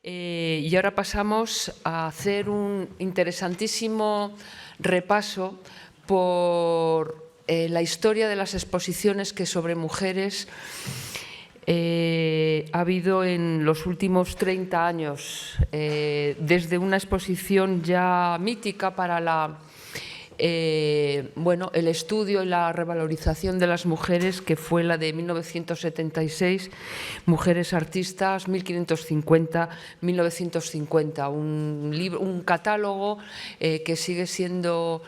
Y ahora pasamos a hacer un interesantísimo repaso por la historia de las exposiciones que sobre mujeres ha habido en los últimos 30 años, desde una exposición ya mítica para el estudio y la revalorización de las mujeres, que fue la de 1976, Mujeres Artistas 1550-1950, un catálogo que sigue siendo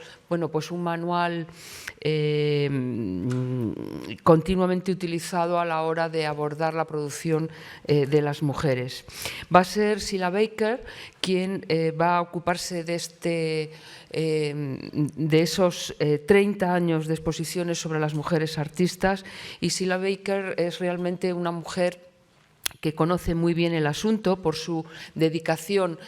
pues un manual continuamente utilizado a la hora de abordar la producción de las mujeres. Va a ser Cilla Baker quien va a ocuparse de esos 30 años de exposiciones sobre las mujeres artistas, y Cilla Baker es realmente una mujer que conoce muy bien el asunto por su dedicación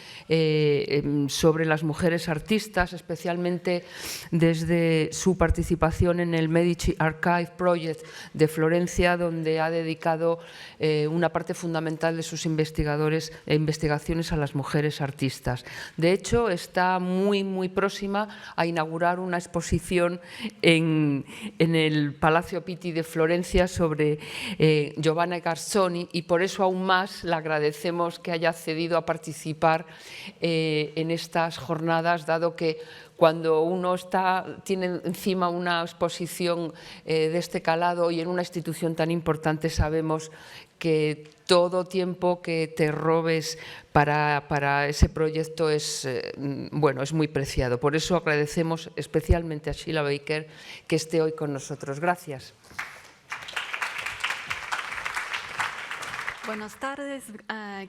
sobre las mujeres artistas, especialmente desde su participación en el Medici Archive Project de Florencia, donde ha dedicado una parte fundamental de sus investigaciones a las mujeres artistas. De hecho, está muy próxima a inaugurar una exposición en el Palacio Pitti de Florencia sobre Giovanna Garzoni, y por eso aún más le agradecemos que haya accedido a participar en estas jornadas, dado que cuando uno tiene encima una exposición de este calado y en una institución tan importante, sabemos que todo tiempo que te robes para ese proyecto es muy preciado. Por eso agradecemos especialmente a Cilla Baker que esté hoy con nosotros. Gracias. Buenas tardes.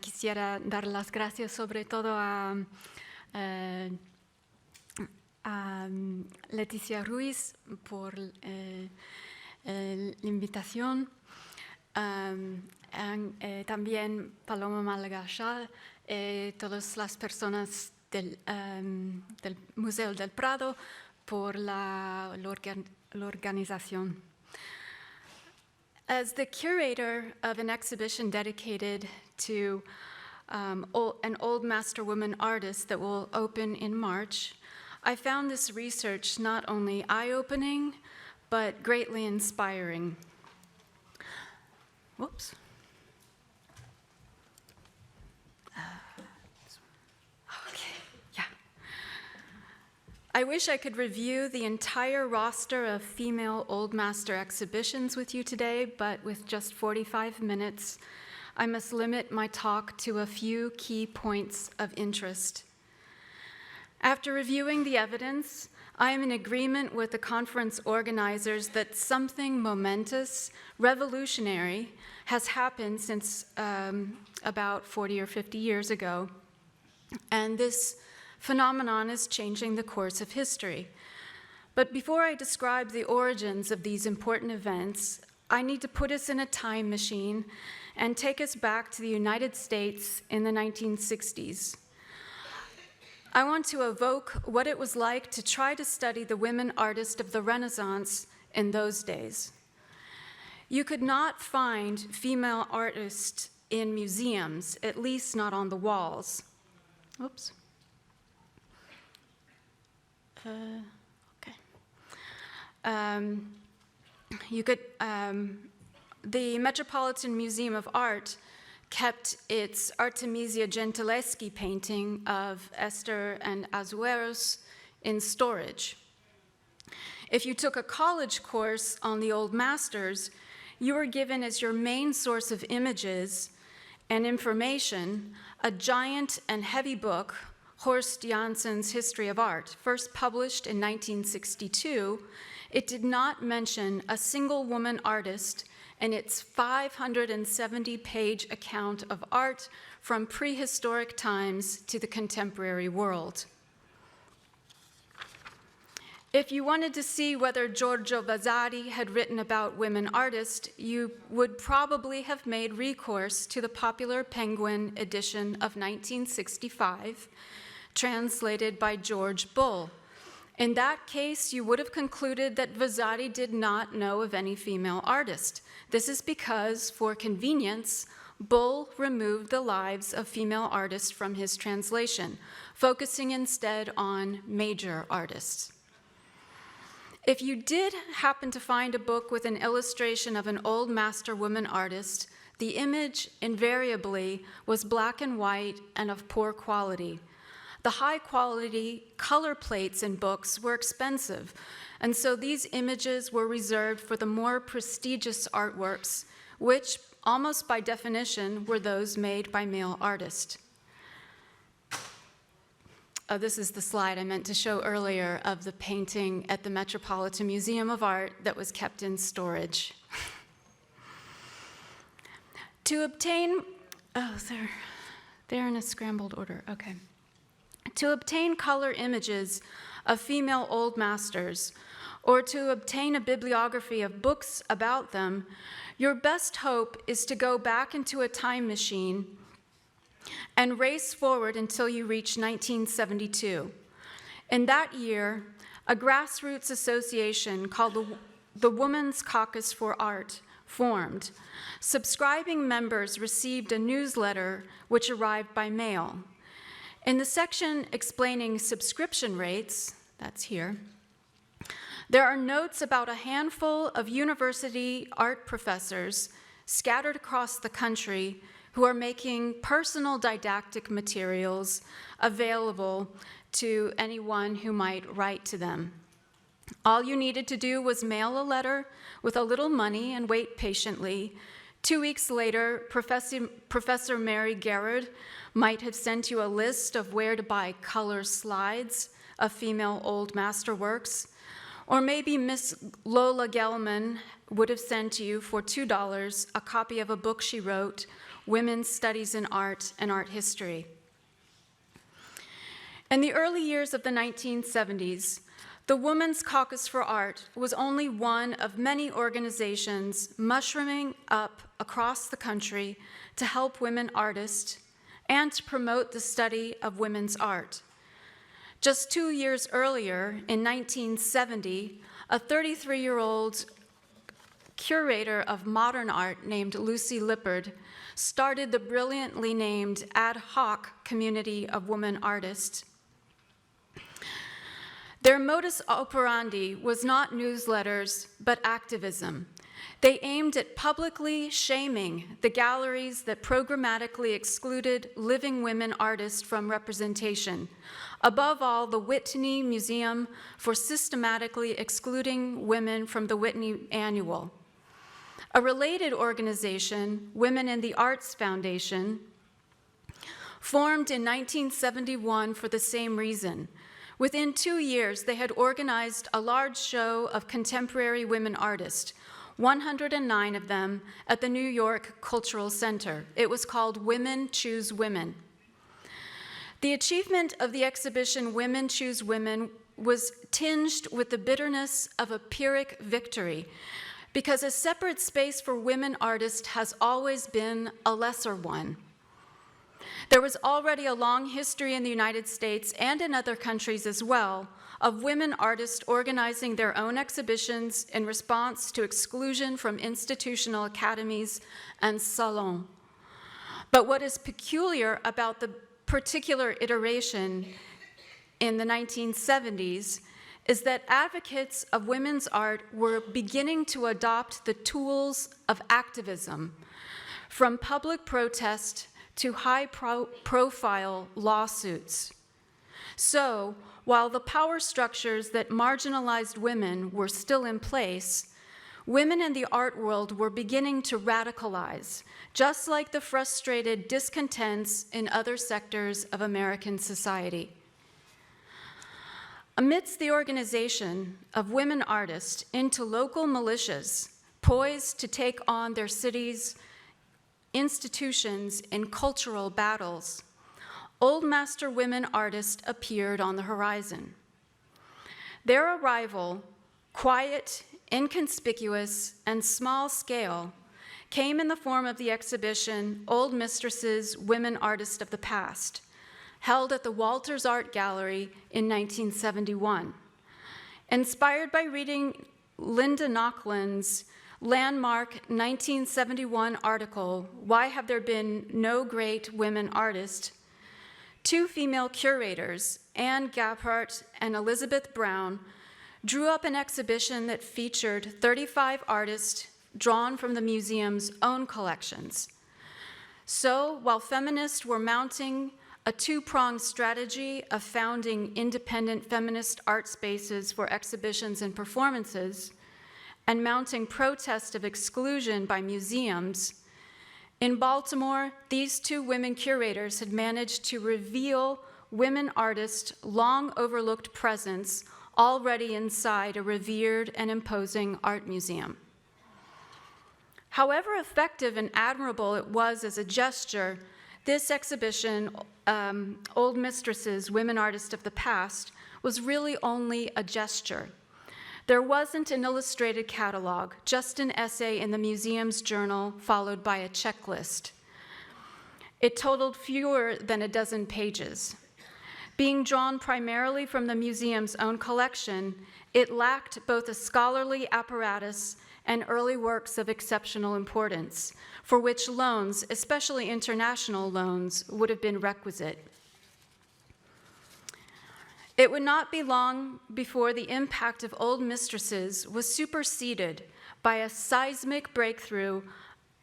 Quisiera dar las gracias sobre todo a Leticia Ruiz por la invitación. También Paloma Malagashal, todas las personas del Museo del Prado por la organización. As the curator of an exhibition dedicated to an old master woman artist that will open in March, I found this research not only eye-opening, but greatly inspiring. Whoops. I wish I could review the entire roster of female Old Master exhibitions with you today, but with just 45 minutes, I must limit my talk to a few key points of interest. After reviewing the evidence, I am in agreement with the conference organizers that something momentous, revolutionary, has happened since about 40 or 50 years ago, and this phenomenon is changing the course of history. But before I describe the origins of these important events, I need to put us in a time machine and take us back to the United States in the 1960s. I want to evoke what it was like to try to study the women artists of the Renaissance in those days. You could not find female artists in museums, at least not on the walls. Oops. The Metropolitan Museum of Art kept its Artemisia Gentileschi painting of Esther and Ahasuerus in storage. If you took a college course on the Old Masters, you were given as your main source of images and information a giant and heavy book, Horst Janssen's History of Art. First published in 1962, it did not mention a single woman artist in its 570-page account of art from prehistoric times to the contemporary world. If you wanted to see whether Giorgio Vasari had written about women artists, you would probably have made recourse to the popular Penguin edition of 1965, translated by George Bull. In that case, you would have concluded that Vasari did not know of any female artist. This is because, for convenience, Bull removed the lives of female artists from his translation, focusing instead on major artists. If you did happen to find a book with an illustration of an old master woman artist, the image invariably was black and white and of poor quality. The high-quality color plates in books were expensive, and so these images were reserved for the more prestigious artworks, which, almost by definition, were those made by male artists. Oh, this is the slide I meant to show earlier of the painting at the Metropolitan Museum of Art that was kept in storage. To obtain, they're in a scrambled order, okay. To obtain color images of female old masters, or to obtain a bibliography of books about them, your best hope is to go back into a time machine and race forward until you reach 1972. In that year, a grassroots association called the Women's Caucus for Art formed. Subscribing members received a newsletter which arrived by mail. In the section explaining subscription rates, that's here, there are notes about a handful of university art professors scattered across the country who are making personal didactic materials available to anyone who might write to them. All you needed to do was mail a letter with a little money and wait patiently. 2 weeks later, Professor Mary Garrard might have sent you a list of where to buy color slides of female old masterworks, or maybe Miss Lola Gelman would have sent you for $2 a copy of a book she wrote, Women's Studies in Art and Art History. In the early years of the 1970s, the Women's Caucus for Art was only one of many organizations mushrooming up across the country to help women artists and to promote the study of women's art. Just 2 years earlier, in 1970, a 33-year-old curator of modern art named Lucy Lippard started the brilliantly named Ad Hoc Community of Women Artists. Their modus operandi was not newsletters, but activism. They aimed at publicly shaming the galleries that programmatically excluded living women artists from representation. Above all, the Whitney Museum for systematically excluding women from the Whitney Annual. A related organization, Women in the Arts Foundation, formed in 1971 for the same reason. Within 2 years, they had organized a large show of contemporary women artists, 109 of them at the New York Cultural Center. It was called Women Choose Women. The achievement of the exhibition Women Choose Women was tinged with the bitterness of a Pyrrhic victory, because a separate space for women artists has always been a lesser one. There was already a long history in the United States and in other countries as well of women artists organizing their own exhibitions in response to exclusion from institutional academies and salons. But what is peculiar about the particular iteration in the 1970s is that advocates of women's art were beginning to adopt the tools of activism, from public protest to high-profile lawsuits. So, while the power structures that marginalized women were still in place, women in the art world were beginning to radicalize, just like the frustrated discontents in other sectors of American society. Amidst the organization of women artists into local militias poised to take on their cities' institutions in cultural battles, old master women artists appeared on the horizon. Their arrival, quiet, inconspicuous, and small scale, came in the form of the exhibition Old Mistresses, Women Artists of the Past, held at the Walters Art Gallery in 1971. Inspired by reading Linda Nochlund's landmark 1971 article, Why Have There Been No Great Women Artists?, two female curators, Anne Gabhart and Elizabeth Brown, drew up an exhibition that featured 35 artists drawn from the museum's own collections. So, while feminists were mounting a two-pronged strategy of founding independent feminist art spaces for exhibitions and performances, and mounting protest of exclusion by museums, in Baltimore, these two women curators had managed to reveal women artists' long-overlooked presence already inside a revered and imposing art museum. However effective and admirable it was as a gesture, this exhibition, Old Mistresses, Women Artists of the Past, was really only a gesture. There wasn't an illustrated catalog, just an essay in the museum's journal followed by a checklist. It totaled fewer than a dozen pages. Being drawn primarily from the museum's own collection, it lacked both a scholarly apparatus and early works of exceptional importance, for which loans, especially international loans, would have been requisite. It would not be long before the impact of Old Mistresses was superseded by a seismic breakthrough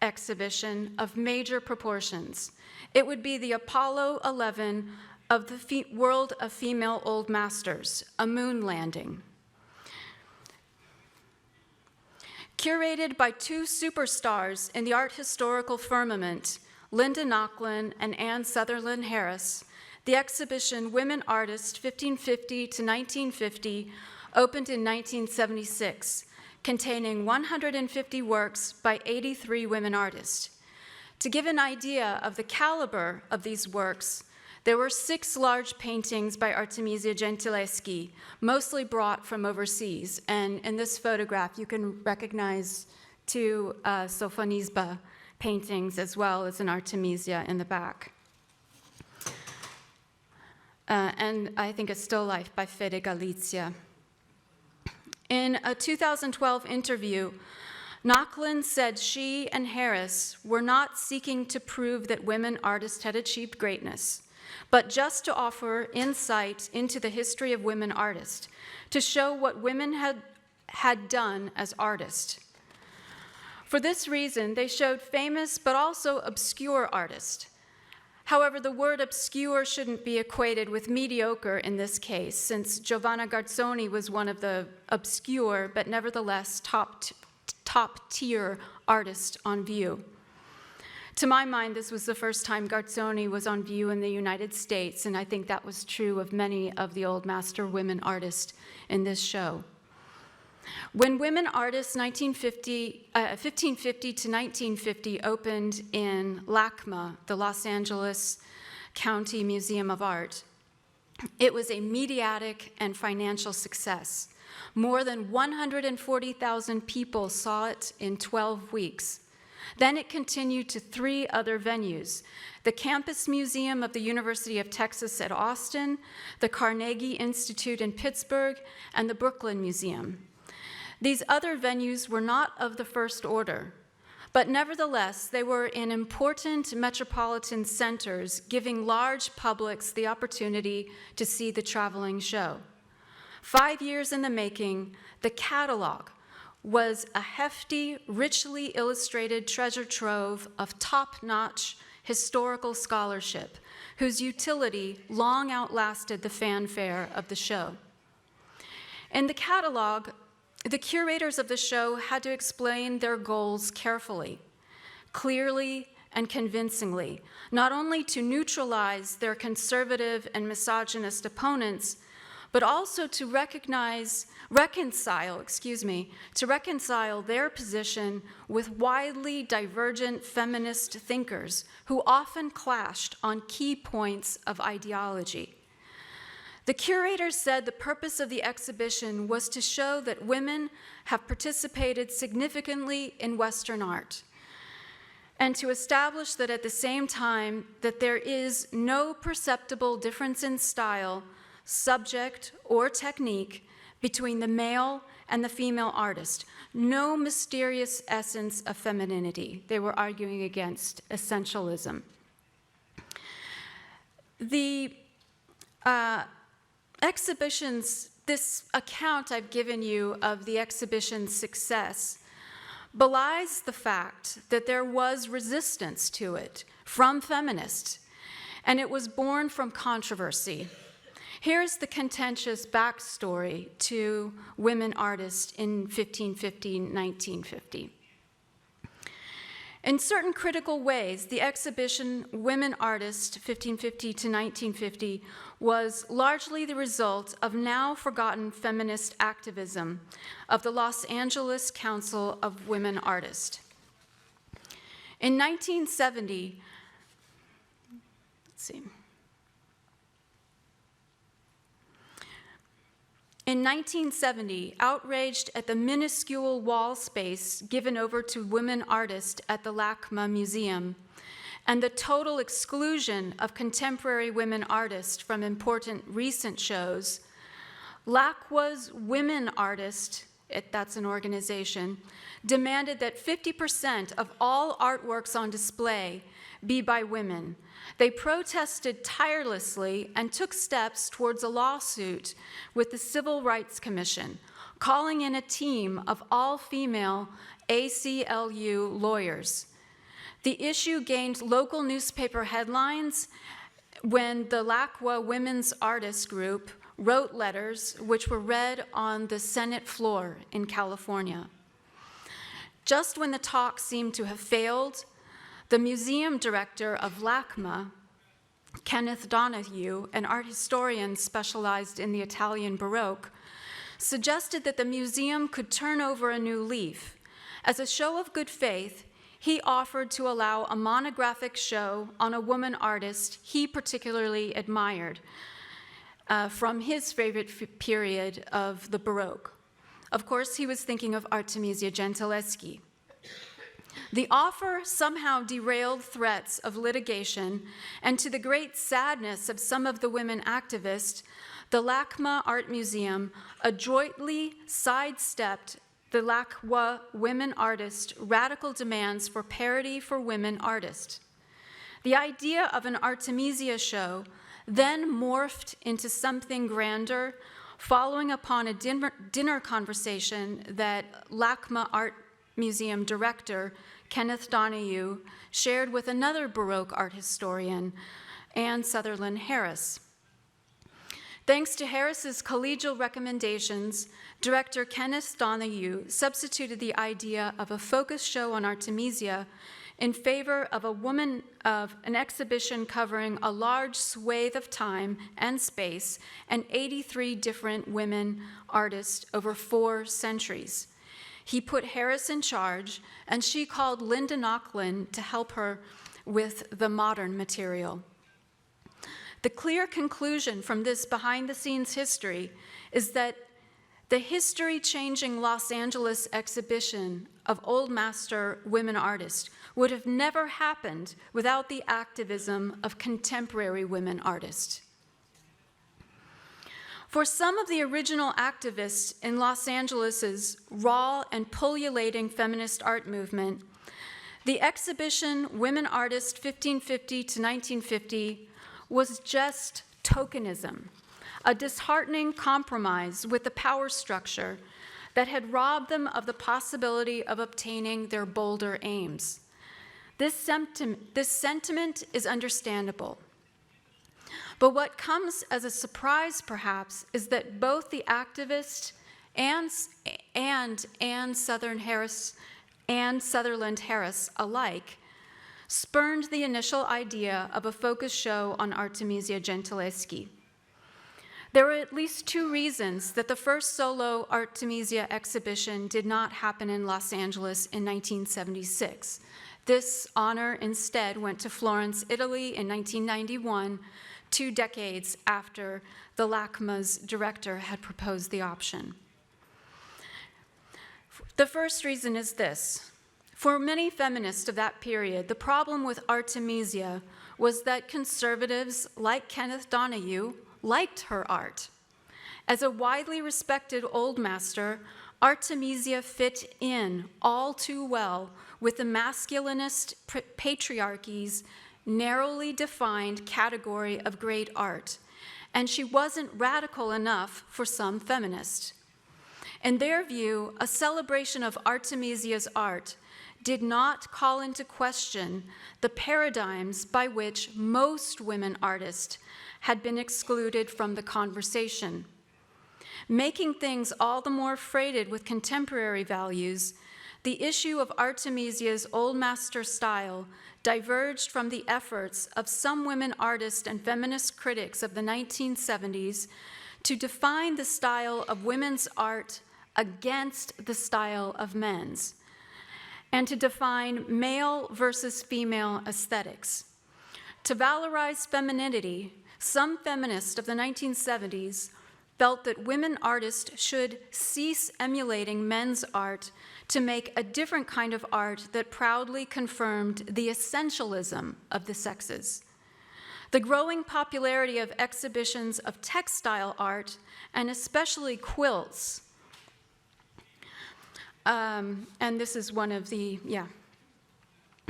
exhibition of major proportions. It would be the Apollo 11 of the world of female old masters, a moon landing. Curated by two superstars in the art historical firmament, Linda Nochlin and Anne Sutherland Harris, the exhibition Women Artists 1550 to 1950 opened in 1976, containing 150 works by 83 women artists. To give an idea of the caliber of these works, there were 6 large paintings by Artemisia Gentileschi, mostly brought from overseas. And in this photograph, you can recognize 2 Sofonisba paintings as well as an Artemisia in the back. And I think a still life by Fede Galizia. In a 2012 interview, Nochlin said she and Harris were not seeking to prove that women artists had achieved greatness, but just to offer insight into the history of women artists, to show what women had done as artists. For this reason, they showed famous but also obscure artists. However, the word obscure shouldn't be equated with mediocre in this case, since Giovanna Garzoni was one of the obscure but nevertheless top-tier artists on view. To my mind, this was the first time Garzoni was on view in the United States, and I think that was true of many of the old master women artists in this show. When Women Artists 1550 to 1950 opened in LACMA, the Los Angeles County Museum of Art, it was a mediatic and financial success. More than 140,000 people saw it in 12 weeks. Then it continued to 3 other venues: the Campus Museum of the University of Texas at Austin, the Carnegie Institute in Pittsburgh, and the Brooklyn Museum. These other venues were not of the first order, but nevertheless, they were in important metropolitan centers, giving large publics the opportunity to see the traveling show. 5 years in the making, the catalog was a hefty, richly illustrated treasure trove of top-notch historical scholarship, whose utility long outlasted the fanfare of the show. In the catalog, the curators of the show had to explain their goals carefully, clearly, and convincingly, not only to neutralize their conservative and misogynist opponents, but also to reconcile their position with widely divergent feminist thinkers who often clashed on key points of ideology. The curators said the purpose of the exhibition was to show that women have participated significantly in Western art, and to establish that at the same time that there is no perceptible difference in style, subject, or technique between the male and the female artist. No mysterious essence of femininity. They were arguing against essentialism. The exhibitions, this account I've given you of the exhibition's success belies the fact that there was resistance to it from feminists, and it was born from controversy. Here's the contentious backstory to women artists in 1550, 1950. In certain critical ways, the exhibition Women Artists 1550 to 1950 was largely the result of now forgotten feminist activism of the Los Angeles Council of Women Artists. In 1970, let's see. In 1970, outraged at the minuscule wall space given over to women artists at the LACMA Museum and the total exclusion of contemporary women artists from important recent shows, LACWA's Women Artists, that's an organization, demanded that 50% of all artworks on display be by women. They protested tirelessly and took steps towards a lawsuit with the Civil Rights Commission, calling in a team of all-female ACLU lawyers. The issue gained local newspaper headlines when the LACWA Women's Artists Group wrote letters which were read on the Senate floor in California. Just when the talk seemed to have failed, the museum director of LACMA, Kenneth Donahue, an art historian specialized in the Italian Baroque, suggested that the museum could turn over a new leaf. As a show of good faith, he offered to allow a monographic show on a woman artist he particularly admired from his favorite period of the Baroque. Of course, he was thinking of Artemisia Gentileschi. The offer somehow derailed threats of litigation, and to the great sadness of some of the women activists, the LACMA Art Museum adroitly sidestepped the LACWA women artists' radical demands for parity for women artists. The idea of an Artemisia show then morphed into something grander, following upon a dinner conversation that LACMA Art Museum director Kenneth Donahue shared with another Baroque art historian, Anne Sutherland Harris. Thanks to Harris's collegial recommendations, director Kenneth Donahue substituted the idea of a focus show on Artemisia in favor of an exhibition covering a large swathe of time and space and 83 different women artists over 4 centuries. He put Harris in charge, and she called Linda Nochlin to help her with the modern material. The clear conclusion from this behind-the-scenes history is that the history-changing Los Angeles exhibition of Old Master women artists would have never happened without the activism of contemporary women artists. For some of the original activists in Los Angeles's raw and pullulating feminist art movement, the exhibition Women Artists 1550 to 1950 was just tokenism, a disheartening compromise with the power structure that had robbed them of the possibility of obtaining their bolder aims. This sentiment is understandable. But what comes as a surprise, perhaps, is that both the activist and Anne Sutherland Harris alike spurned the initial idea of a focus show on Artemisia Gentileschi. There were at least 2 reasons that the first solo Artemisia exhibition did not happen in Los Angeles in 1976. This honor instead went to Florence, Italy in 1991, 2 decades after the LACMA's director had proposed the option. The first reason is this. For many feminists of that period, the problem with Artemisia was that conservatives like Kenneth Donahue liked her art. As a widely respected old master, Artemisia fit in all too well with the masculinist patriarchy's narrowly defined category of great art, and she wasn't radical enough for some feminists. In their view, a celebration of Artemisia's art did not call into question the paradigms by which most women artists had been excluded from the conversation. Making things all the more freighted with contemporary values, the issue of Artemisia's Old Master style diverged from the efforts of some women artists and feminist critics of the 1970s to define the style of women's art against the style of men's, and to define male versus female aesthetics. To valorize femininity, some feminists of the 1970s felt that women artists should cease emulating men's art to make a different kind of art that proudly confirmed the essentialism of the sexes. The growing popularity of exhibitions of textile art, and especially quilts, and this is one of the,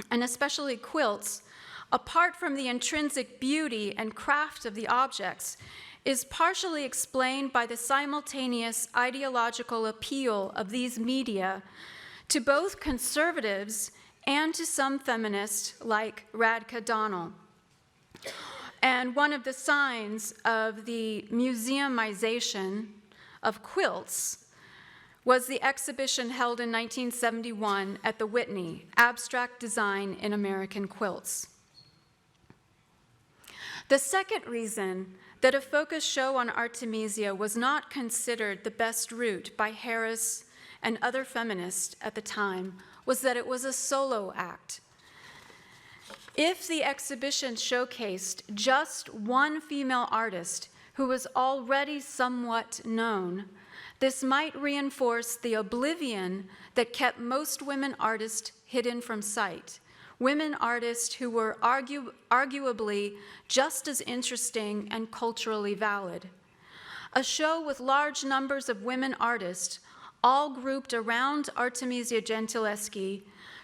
and especially quilts, apart from the intrinsic beauty and craft of the objects, is partially explained by the simultaneous ideological appeal of these media to both conservatives and to some feminists like Radka Donnell. And one of the signs of the museumization of quilts was the exhibition held in 1971 at the Whitney, Abstract Design in American Quilts. The second reason that a focus show on Artemisia was not considered the best route by Harris and other feminists at the time was that it was a solo act. If the exhibition showcased just one female artist who was already somewhat known, this might reinforce the oblivion that kept most women artists hidden from sight. Women artists who were arguably just as interesting and culturally valid. A show with large numbers of women artists, all grouped around Artemisia Gentileschi,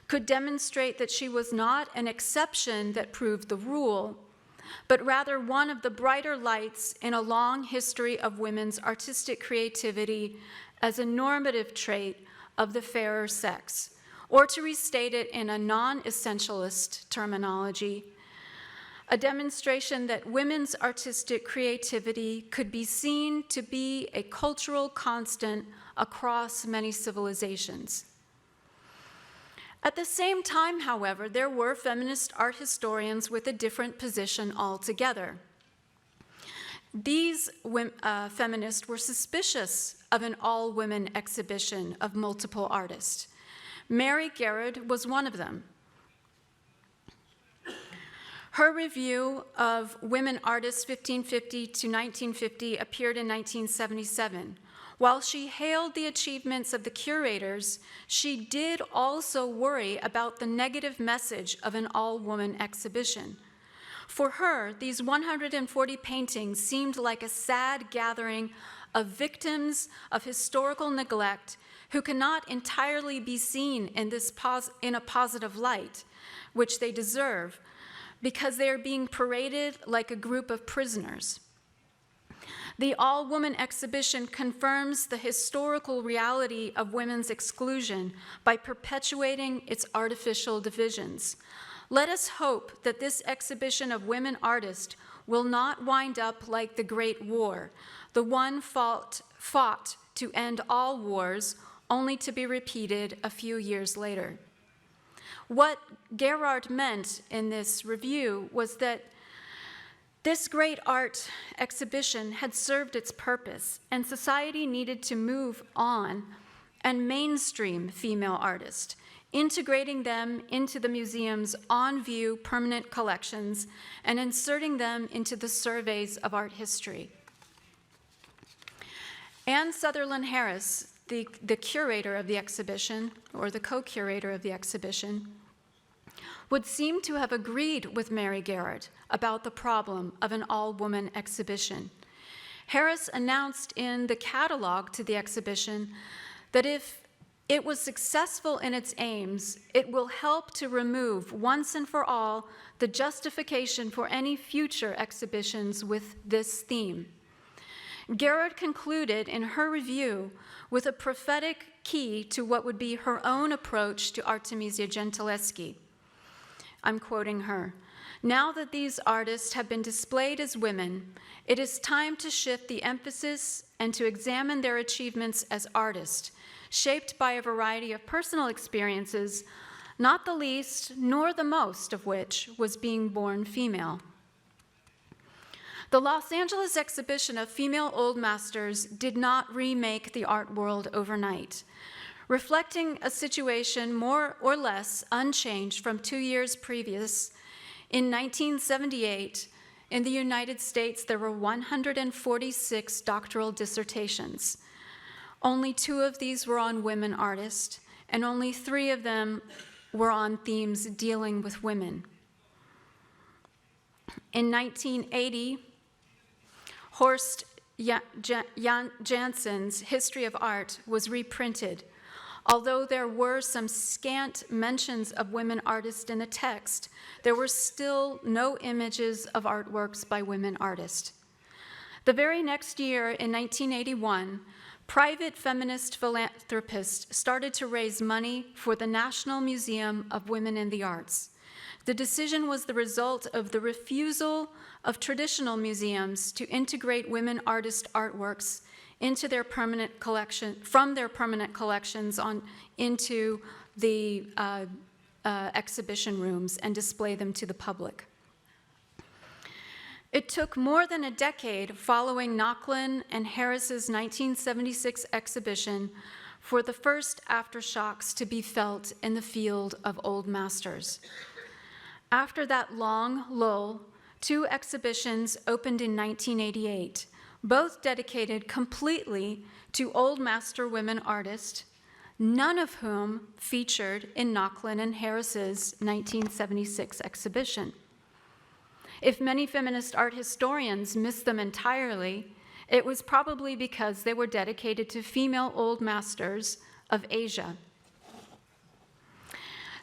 could demonstrate that she was not an exception that proved the rule, but rather one of the brighter lights in a long history of women's artistic creativity as a normative trait of the fairer sex. Or to restate it in a non-essentialist terminology, a demonstration that women's artistic creativity could be seen to be a cultural constant across many civilizations. At the same time, however, there were feminist art historians with a different position altogether. These feminists were suspicious of an all-women exhibition of multiple artists. Mary Garrett was one of them. Her review of Women Artists 1550 to 1950 appeared in 1977. While she hailed the achievements of the curators, she did also worry about the negative message of an all-woman exhibition. For her, these 140 paintings seemed like a sad gathering of victims of historical neglect who cannot entirely be seen in a positive light, which they deserve, because they are being paraded like a group of prisoners. The all-woman exhibition confirms the historical reality of women's exclusion by perpetuating its artificial divisions. Let us hope that this exhibition of women artists will not wind up like the Great War, the one fought to end all wars, only to be repeated a few years later. What Gerard meant in this review was that this great art exhibition had served its purpose, and society needed to move on and mainstream female artists, integrating them into the museum's on-view permanent collections and inserting them into the surveys of art history. Anne Sutherland Harris, the curator of the exhibition, or the co-curator of the exhibition, would seem to have agreed with Mary Garrett about the problem of an all-woman exhibition. Harris announced in the catalog to the exhibition that if it was successful in its aims, it will help to remove once and for all the justification for any future exhibitions with this theme. Gerard concluded in her review with a prophetic key to what would be her own approach to Artemisia Gentileschi. I'm quoting her. "Now that these artists have been displayed as women, it is time to shift the emphasis and to examine their achievements as artists, shaped by a variety of personal experiences, not the least nor the most of which was being born female." The Los Angeles exhibition of female old masters did not remake the art world overnight. Reflecting a situation more or less unchanged from 2 years previous, in 1978, in the United States, there were 146 doctoral dissertations. Only 2 of these were on women artists, and only 3 of them were on themes dealing with women. In 1980, Horst Janssen's History of Art was reprinted. Although there were some scant mentions of women artists in the text, there were still no images of artworks by women artists. The very next year, in 1981, private feminist philanthropists started to raise money for the National Museum of Women in the Arts. The decision was the result of the refusal of traditional museums to integrate women artist artworks into their permanent collection, from their permanent collections into the exhibition rooms and display them to the public. It took more than a decade following Nochlin and Harris's 1976 exhibition for the first aftershocks to be felt in the field of old masters. After that long lull, 2 exhibitions opened in 1988, both dedicated completely to old master women artists, none of whom featured in Nochlin and Harris's 1976 exhibition. If many feminist art historians miss them entirely, it was probably because they were dedicated to female old masters of Asia.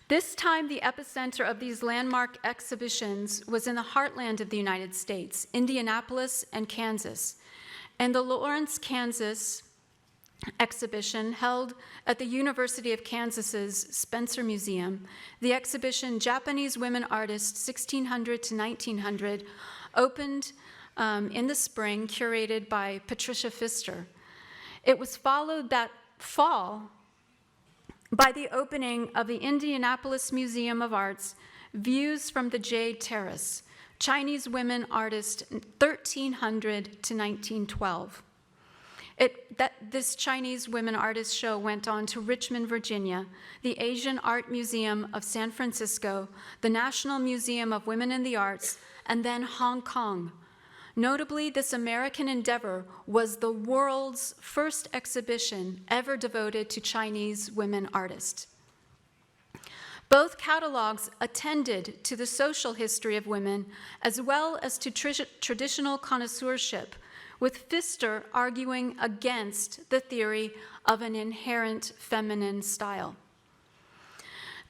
This time, the epicenter of these landmark exhibitions was in the heartland of the United States, Indianapolis and Kansas, and the Lawrence, Kansas exhibition held at the University of Kansas's Spencer Museum. The exhibition, Japanese Women Artists, 1600 to 1900, opened in the spring, curated by Patricia Pfister. It was followed that fall by the opening of the Indianapolis Museum of Art's Views from the Jade Terrace, Chinese Women Artists, 1300 to 1912. This Chinese women artist show went on to Richmond, Virginia, the Asian Art Museum of San Francisco, the National Museum of Women in the Arts, and then Hong Kong. Notably, this American endeavor was the world's first exhibition ever devoted to Chinese women artists. Both catalogs attended to the social history of women as well as to traditional connoisseurship, with Pfister arguing against the theory of an inherent feminine style.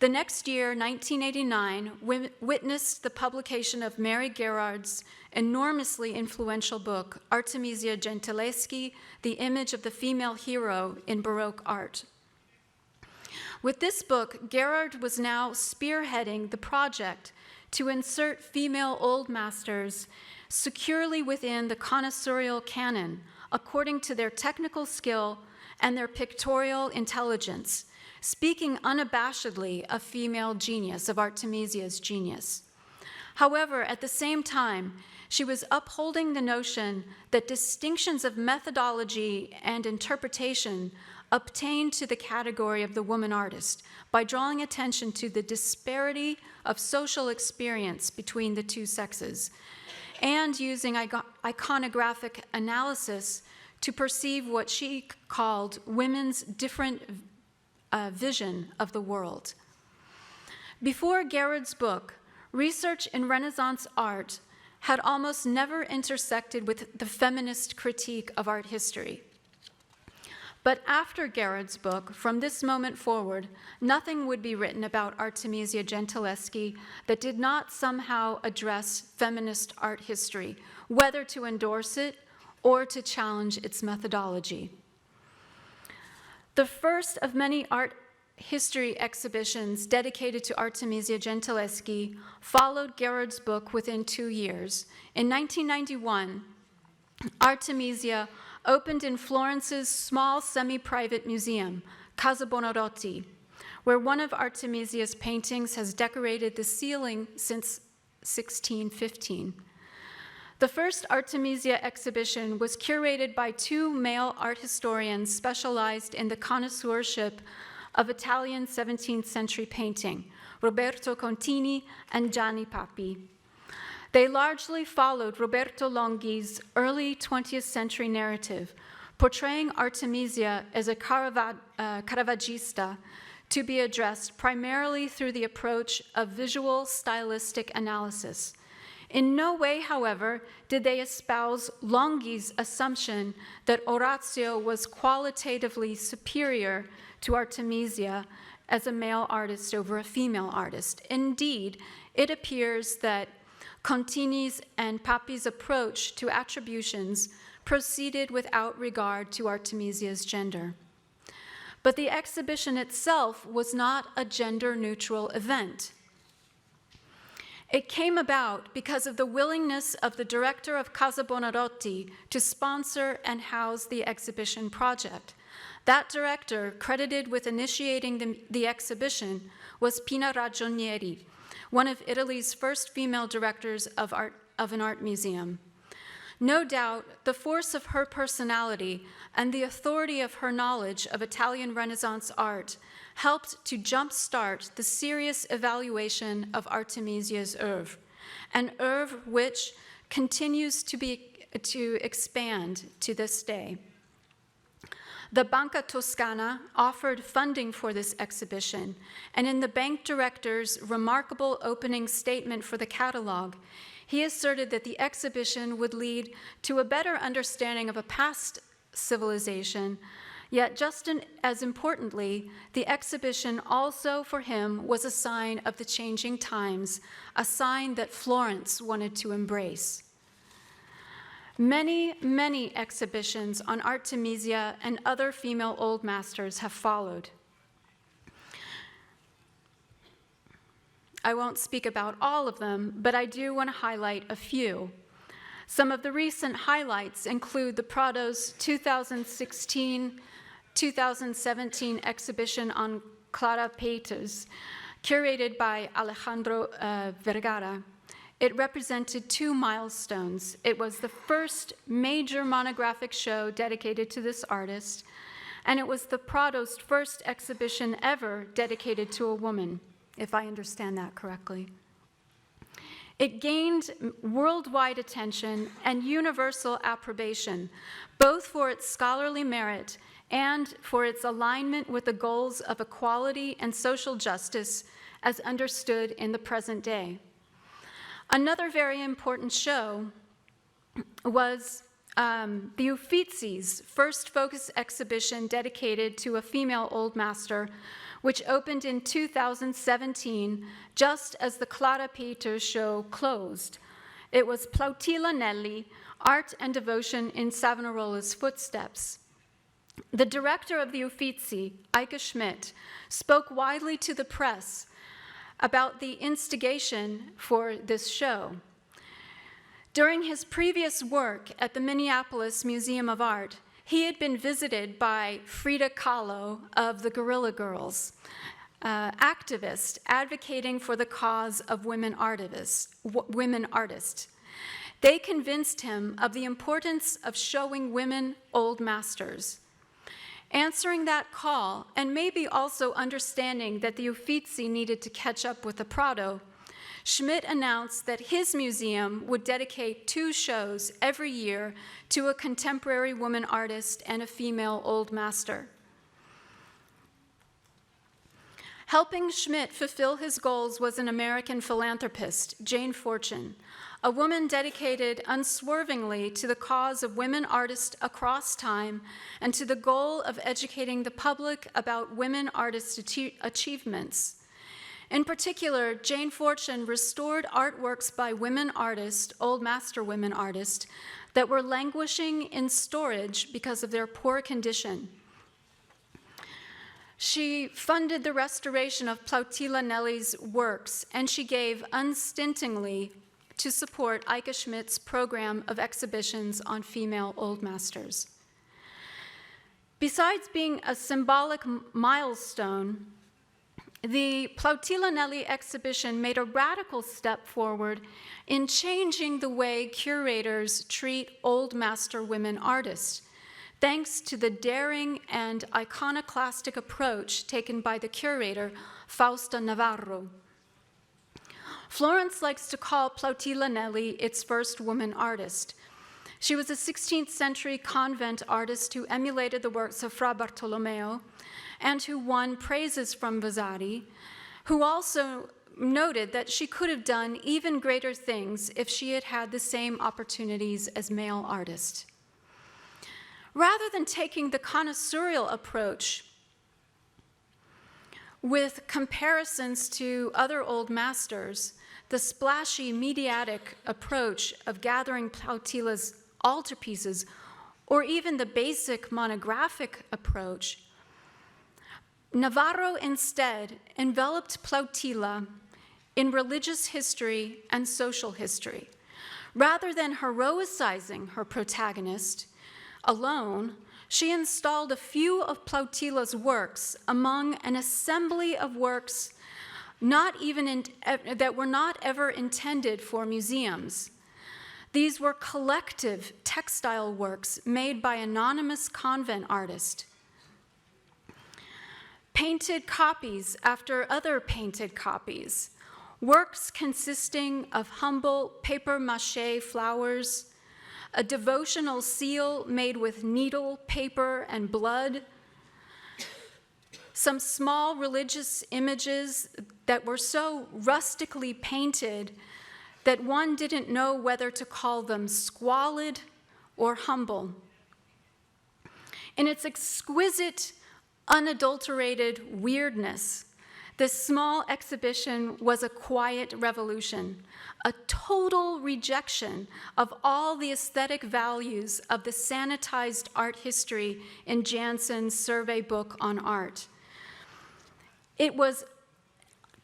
The next year, 1989, witnessed the publication of Mary Gerard's enormously influential book, Artemisia Gentileschi, The Image of the Female Hero in Baroque Art. With this book, Gerard was now spearheading the project to insert female old masters securely within the connoisseurial canon, according to their technical skill and their pictorial intelligence, speaking unabashedly of female genius, of Artemisia's genius. However, at the same time, she was upholding the notion that distinctions of methodology and interpretation obtained to the category of the woman artist by drawing attention to the disparity of social experience between the 2 sexes, and using iconographic analysis to perceive what she called women's different vision of the world. Before Gerard's book, research in Renaissance art had almost never intersected with the feminist critique of art history. But after Gerard's book, from this moment forward, nothing would be written about Artemisia Gentileschi that did not somehow address feminist art history, whether to endorse it or to challenge its methodology. The first of many art history exhibitions dedicated to Artemisia Gentileschi followed Gerard's book within 2 years. In 1991, Artemisia opened in Florence's small semi-private museum, Casa Buonarroti, where one of Artemisia's paintings has decorated the ceiling since 1615. The first Artemisia exhibition was curated by 2 male art historians specialized in the connoisseurship of Italian 17th century painting, Roberto Contini and Gianni Papi. They largely followed Roberto Longhi's early 20th century narrative, portraying Artemisia as a Caravaggista to be addressed primarily through the approach of visual stylistic analysis. In no way, however, did they espouse Longhi's assumption that Orazio was qualitatively superior to Artemisia as a male artist over a female artist. Indeed, it appears that Contini's and Papi's approach to attributions proceeded without regard to Artemisia's gender. But the exhibition itself was not a gender-neutral event. It came about because of the willingness of the director of Casa Buonarroti to sponsor and house the exhibition project. That director, credited with initiating the exhibition, was Pina Ragionieri, one of Italy's first female directors of an art museum. No doubt, the force of her personality and the authority of her knowledge of Italian Renaissance art helped to jumpstart the serious evaluation of Artemisia's oeuvre, an oeuvre which continues to expand to this day. The Banca Toscana offered funding for this exhibition, and in the bank director's remarkable opening statement for the catalog, he asserted that the exhibition would lead to a better understanding of a past civilization, yet just as importantly, the exhibition also for him was a sign of the changing times, a sign that Florence wanted to embrace. Many, many exhibitions on Artemisia and other female old masters have followed. I won't speak about all of them, but I do want to highlight a few. Some of the recent highlights include the Prado's 2016-2017 exhibition on Clara Peters, curated by Alejandro Vergara. It represented 2 milestones. It was the first major monographic show dedicated to this artist, and it was the Prado's first exhibition ever dedicated to a woman, if I understand that correctly. It gained worldwide attention and universal approbation, both for its scholarly merit and for its alignment with the goals of equality and social justice as understood in the present day. Another very important show was the Uffizi's first focus exhibition dedicated to a female old master, which opened in 2017, just as the Clara Peters show closed. It was Plautilla Nelli, Art and Devotion in Savonarola's Footsteps. The director of the Uffizi, Eike Schmidt, spoke widely to the press about the instigation for this show. During his previous work at the Minneapolis Museum of Art, he had been visited by Frida Kahlo of the Guerrilla Girls, activist advocating for the cause of women artists. They convinced him of the importance of showing women old masters. Answering that call, and maybe also understanding that the Uffizi needed to catch up with the Prado, Schmidt announced that his museum would dedicate 2 shows every year to a contemporary woman artist and a female old master. Helping Schmidt fulfill his goals was an American philanthropist, Jane Fortune. a woman dedicated unswervingly to the cause of women artists across time and to the goal of educating the public about women artists' achievements. In particular, Jane Fortune restored artworks by women artists, old master women artists, that were languishing in storage because of their poor condition. She funded the restoration of Plautilla Nelly's works, and she gave unstintingly to support Eike Schmidt's program of exhibitions on female old masters. Besides being a symbolic milestone, the Plautilla Nelly exhibition made a radical step forward in changing the way curators treat old master women artists, thanks to the daring and iconoclastic approach taken by the curator, Fausta Navarro. Florence likes to call Plautilla Nelly its first woman artist. She was a 16th century convent artist who emulated the works of Fra Bartolomeo and who won praises from Vasari, who also noted that she could have done even greater things if she had had the same opportunities as male artists. Rather than taking the connoisseurial approach with comparisons to other old masters, the splashy, mediatic approach of gathering Plautilla's altarpieces, or even the basic monographic approach, Navarro instead enveloped Plautilla in religious history and social history. Rather than heroicizing her protagonist alone, she installed a few of Plautilla's works among an assembly of works that were not ever intended for museums. These were collective textile works made by anonymous convent artists. Painted copies after other painted copies, works consisting of humble papier-mâché flowers, a devotional seal made with needle, paper, and blood, some small religious images that were so rustically painted that one didn't know whether to call them squalid or humble. In its exquisite, unadulterated weirdness, this small exhibition was a quiet revolution, a total rejection of all the aesthetic values of the sanitized art history in Janssen's survey book on art. It was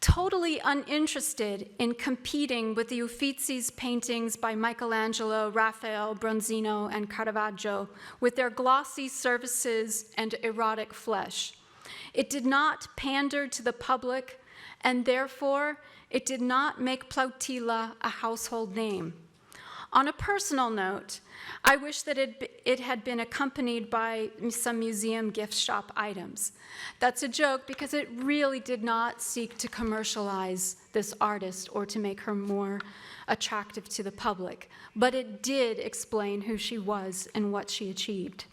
totally uninterested in competing with the Uffizi's paintings by Michelangelo, Raphael, Bronzino, and Caravaggio with their glossy surfaces and erotic flesh. It did not pander to the public, and therefore it did not make Plautilla a household name. On a personal note, I wish that it had been accompanied by some museum gift shop items. That's a joke because it really did not seek to commercialize this artist or to make her more attractive to the public, but it did explain who she was and what she achieved.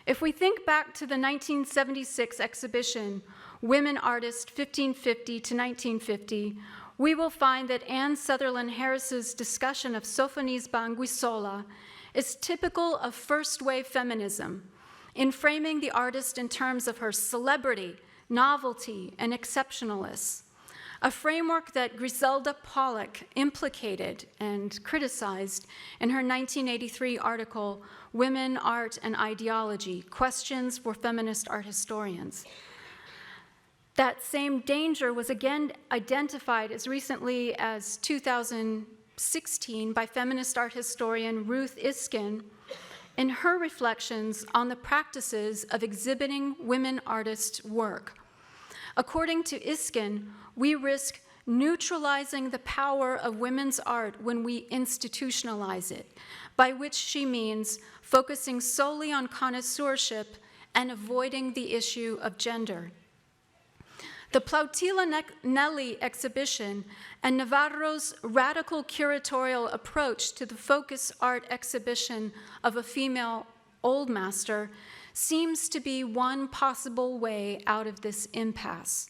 If we think back to the 1976 exhibition, Women Artists 1550 to 1950, we will find that Anne Sutherland Harris's discussion of Sophonisba Anguissola is typical of first-wave feminism in framing the artist in terms of her celebrity, novelty, and exceptionalness, a framework that Griselda Pollock implicated and criticized in her 1983 article, Women, Art, and Ideology, Questions for Feminist Art Historians. That same danger was again identified as recently as 2016 by feminist art historian Ruth Iskin in her reflections on the practices of exhibiting women artists' work. According to Iskin, we risk neutralizing the power of women's art when we institutionalize it, by which she means focusing solely on connoisseurship and avoiding the issue of gender. The Plautilla Nelly exhibition and Navarro's radical curatorial approach to the focus art exhibition of a female old master seems to be one possible way out of this impasse.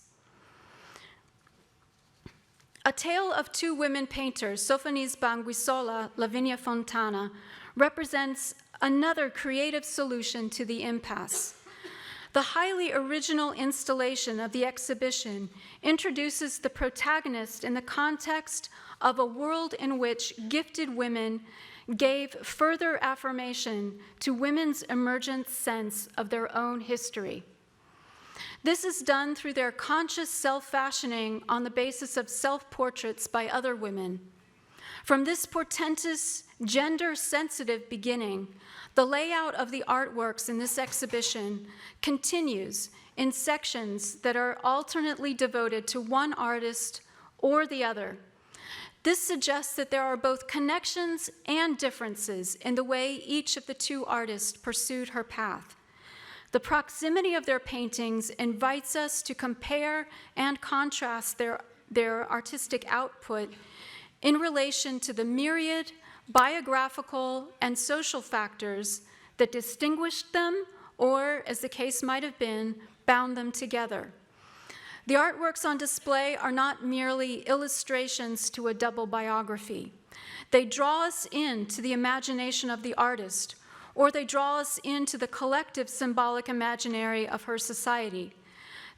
A Tale of Two Women Painters, Sofonis Banguisola, Lavinia Fontana, represents another creative solution to the impasse. The highly original installation of the exhibition introduces the protagonist in the context of a world in which gifted women gave further affirmation to women's emergent sense of their own history. This is done through their conscious self-fashioning on the basis of self-portraits by other women. From this portentous, gender-sensitive beginning, the layout of the artworks in this exhibition continues in sections that are alternately devoted to one artist or the other. This suggests that there are both connections and differences in the way each of the two artists pursued her path. The proximity of their paintings invites us to compare and contrast their artistic output in relation to the myriad biographical and social factors that distinguished them, or, as the case might have been, bound them together. The artworks on display are not merely illustrations to a double biography. They draw us into the imagination of the artist, or they draw us into the collective symbolic imaginary of her society.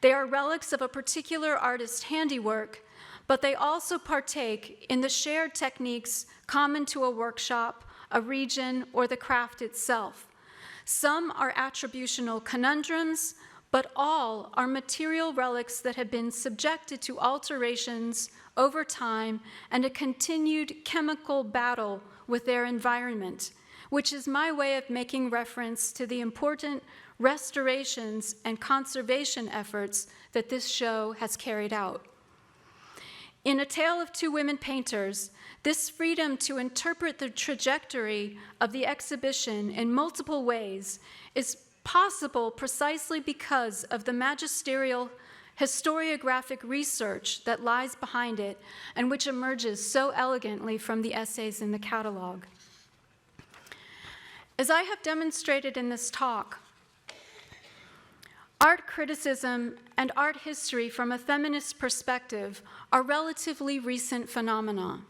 They are relics of a particular artist's handiwork, but they also partake in the shared techniques common to a workshop, a region, or the craft itself. Some are attributional conundrums, but all are material relics that have been subjected to alterations over time and a continued chemical battle with their environment, which is my way of making reference to the important restorations and conservation efforts that this show has carried out. In A Tale of Two Women Painters, this freedom to interpret the trajectory of the exhibition in multiple ways is possible precisely because of the magisterial historiographic research that lies behind it and which emerges so elegantly from the essays in the catalog. As I have demonstrated in this talk, art criticism and art history from a feminist perspective are relatively recent phenomena.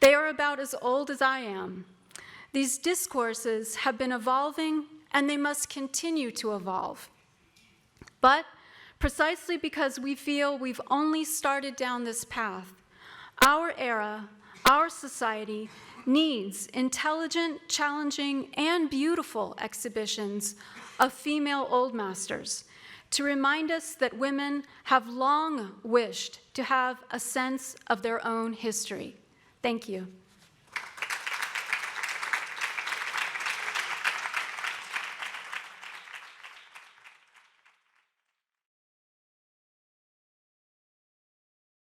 They are about as old as I am. These discourses have been evolving, and they must continue to evolve. But precisely because we feel we've only started down this path, our era, our society, needs intelligent, challenging, and beautiful exhibitions of female old masters to remind us that women have long wished to have a sense of their own history. Thank you.